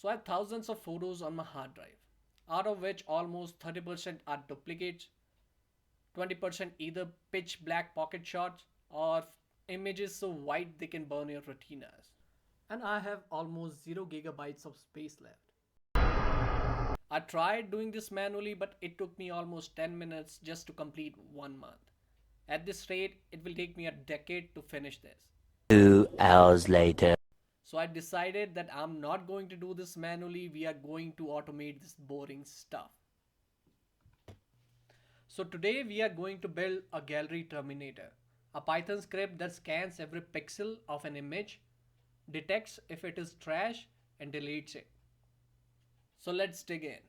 So I have thousands of photos on my hard drive, out of which almost 30% are duplicates, 20% either pitch black pocket shots or images so white they can burn your retinas. And I have almost 0 gigabytes of space left. I tried doing this manually, but it took me almost 10 minutes just to complete 1 month. At this rate, it will take me a decade to finish this. 2 hours later. So I decided that I'm not going to do this manually, we are going to automate this boring stuff. So today we are going to build a gallery terminator, a Python script that scans every pixel of an image, detects if it is trash, and deletes it. So let's dig in.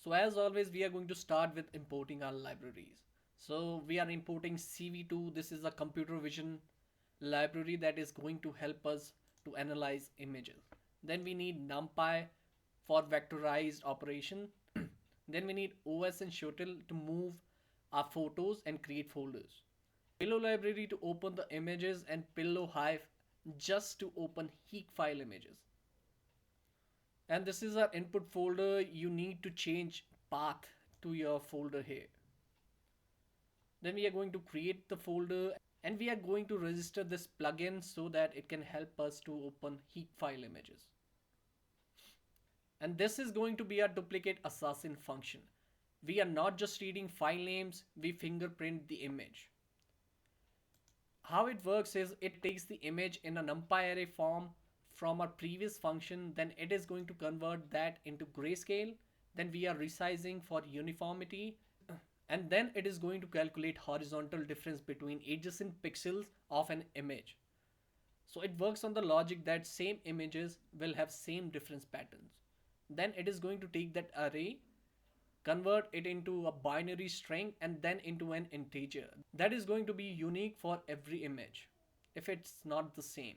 So as always, we are going to start with importing our libraries. So we are importing CV2. This is a computer vision library that is going to help us to analyze images. Then we need numpy for vectorized operation. Then we need OS and shuttle to move our photos and create folders. Pillow library to open the images, and pillow-heif just to open HEIC file images. And this is our input folder. You need to change path to your folder here. Then we are going to create the folder, and we are going to register this plugin so that it can help us to open HEIC file images. And this is going to be our duplicate assassin function. We are not just reading file names, we fingerprint the image. How it works is it takes the image in a numpy array form from our previous function, then it is going to convert that into grayscale, then we are resizing for uniformity, and then it is going to calculate horizontal difference between adjacent pixels of an image. So it works on the logic that same images will have same difference patterns. Then it is going to take that array, convert it into a binary string, and then into an integer that is going to be unique for every image if it's not the same.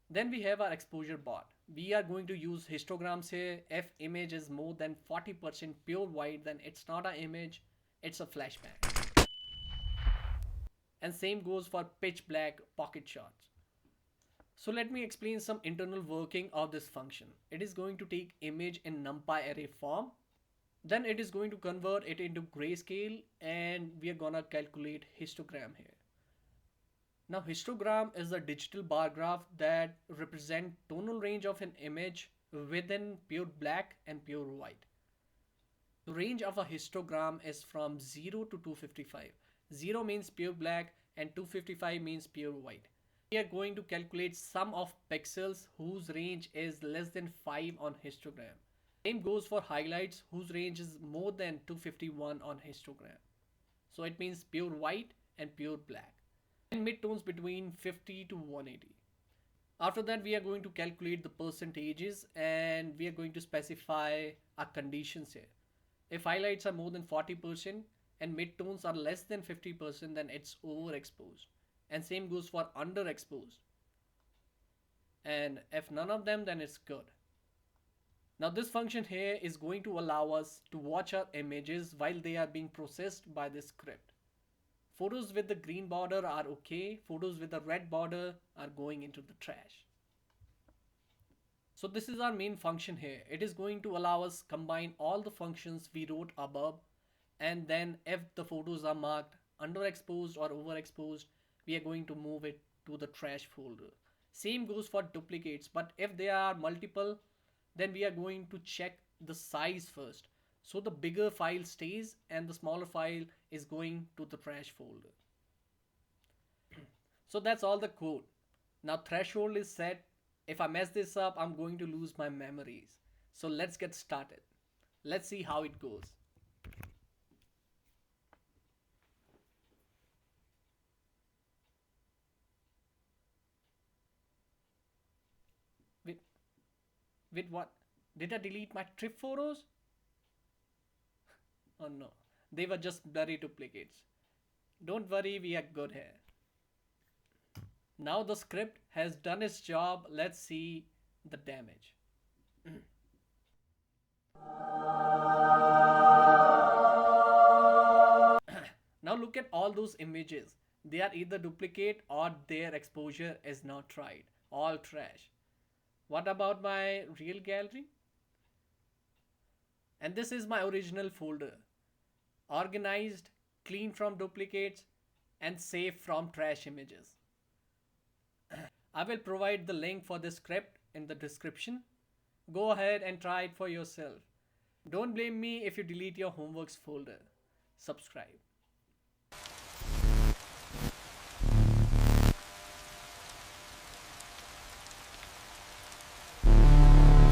Then we have our exposure bot. We are going to use histograms here. If image is more than 40% pure white, then it's not an image, it's a flashbang. And same goes for pitch black pocket shots. So let me explain some internal working of this function. It is going to take image in numpy array form. Then it is going to convert it into grayscale, and we are gonna calculate histogram here. Now histogram is a digital bar graph that represent tonal range of an image within pure black and pure white. The range of a histogram is from 0 to 255. 0 means pure black and 255 means pure white. We are going to calculate sum of pixels whose range is less than 5 on histogram. Same goes for highlights whose range is more than 251 on histogram. So it means pure white and pure black. And midtones between 50 to 180. After that, we are going to calculate the percentages, and we are going to specify our conditions here. If highlights are more than 40% and midtones are less than 50%, then it's overexposed. And same goes for underexposed. And if none of them, then it's good. Now this function here is going to allow us to watch our images while they are being processed by this script. Photos with the green border are okay. Photos with the red border are going into the trash. So this is our main function here. It is going to allow us combine all the functions we wrote above, and then if the photos are marked underexposed or overexposed, we are going to move it to the trash folder. Same goes for duplicates, but if they are multiple, then we are going to check the size first. So the bigger file stays and the smaller file is going to the trash folder. So that's all the code. Now threshold is set. If I mess this up, I'm going to lose my memories. So let's get started. Let's see how it goes. With what? Did I delete my trip photos? Oh no, they were just blurry duplicates. Don't worry, we are good here. Now the script has done its job. Let's see the damage. Now look at all those images. They are either duplicate or their exposure is not right. all trash. What about my real gallery? And this is my original folder. Organized, clean from duplicates, and safe from trash images. I will provide the link for this script in the description. Go ahead and try it for yourself. Don't blame me if you delete your homeworks folder. Subscribe.